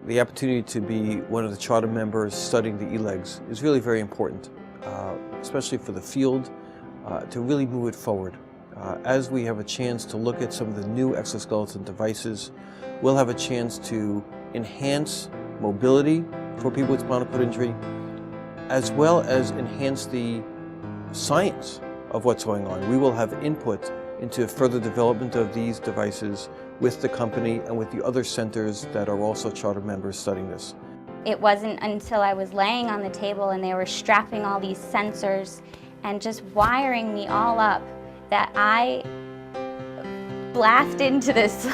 The opportunity to be one of the charter members studying the e-legs is really very important, especially for the field, to really move it forward. As we have a chance to look at some of the new exoskeleton devices, we'll have a chance to enhance mobility for people with spinal cord injury, as well as enhance the science of what's going on. We will have input into further development of these devices with the company and with the other centers that are also charter members studying this. It wasn't until I was laying on the table and they were strapping all these sensors and just wiring me all up that I blasted into this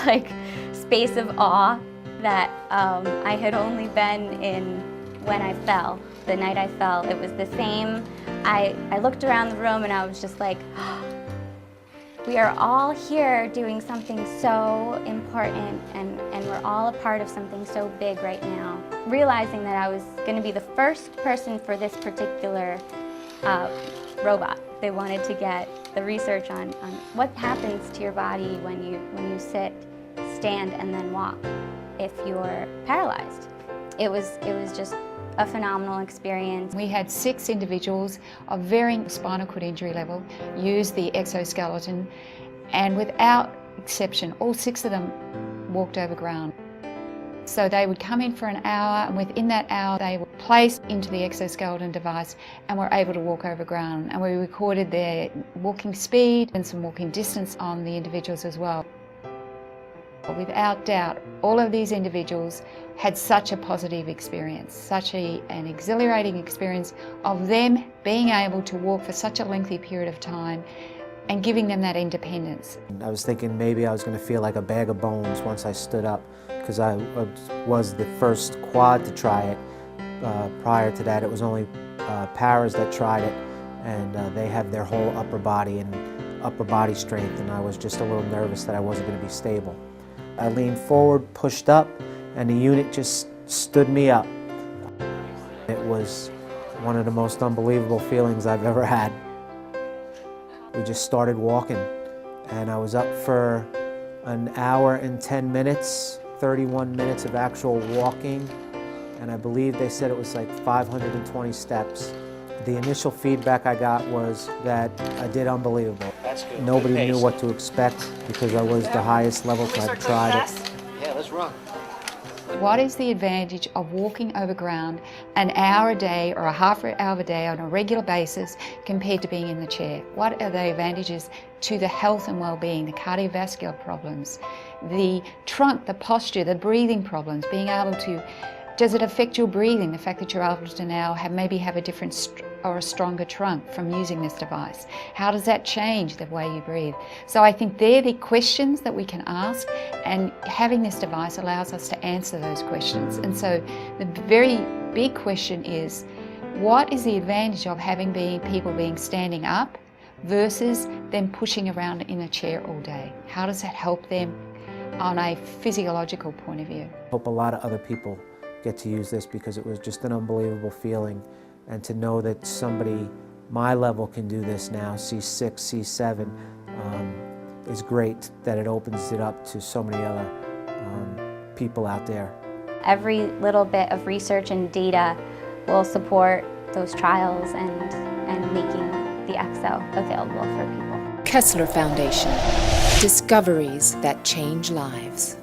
space of awe that I had only been in when I fell. The night I fell, it was the same. I looked around the room and I was just like, we are all here doing something so important, and we're all a part of something so big right now. Realizing that I was going to be the first person for this particular robot. They wanted to get the research on what happens to your body when you sit, stand, and then walk if you're paralyzed. It was just a phenomenal experience. We had 6 individuals of varying spinal cord injury level use the exoskeleton, and without exception, all 6 of them walked over ground. So they would come in for an hour, and within that hour they were placed into the exoskeleton device and were able to walk over ground. And we recorded their walking speed and some walking distance on the individuals as well. Without doubt, all of these individuals had such a positive experience, such an exhilarating experience of them being able to walk for such a lengthy period of time and giving them that independence. I was thinking maybe I was going to feel like a bag of bones once I stood up, because I was the first quad to try it. Prior to that, it was only paras that tried it, and they have their whole upper body and upper body strength, and I was just a little nervous that I wasn't going to be stable. I leaned forward, pushed up, and the unit just stood me up. It was one of the most unbelievable feelings I've ever had. We just started walking, and I was up for an hour and 10 minutes, 31 minutes of actual walking, and I believe they said it was like 520 steps. The initial feedback I got was that I did unbelievable. That's good. Nobody Good knew what to expect because I was the highest level, so I tried it. Yeah, let's run. What is the advantage of walking over ground an hour a day or a half hour a day on a regular basis compared to being in the chair? What are the advantages to the health and well-being, the cardiovascular problems, the trunk, the posture, the breathing problems, being able to, does it affect your breathing, the fact that you're able to now maybe have a different or a stronger trunk from using this device? How does that change the way you breathe? So I think they're the questions that we can ask, and having this device allows us to answer those questions. And so the very big question is, what is the advantage of having people being standing up versus them pushing around in a chair all day? How does that help them on a physiological point of view? I hope a lot of other people get to use this, because it was just an unbelievable feeling, and to know that somebody my level can do this now, C6, C7, is great, that it opens it up to so many other people out there. Every little bit of research and data will support those trials and making the Ekso available for people. Kessler Foundation. Discoveries that change lives.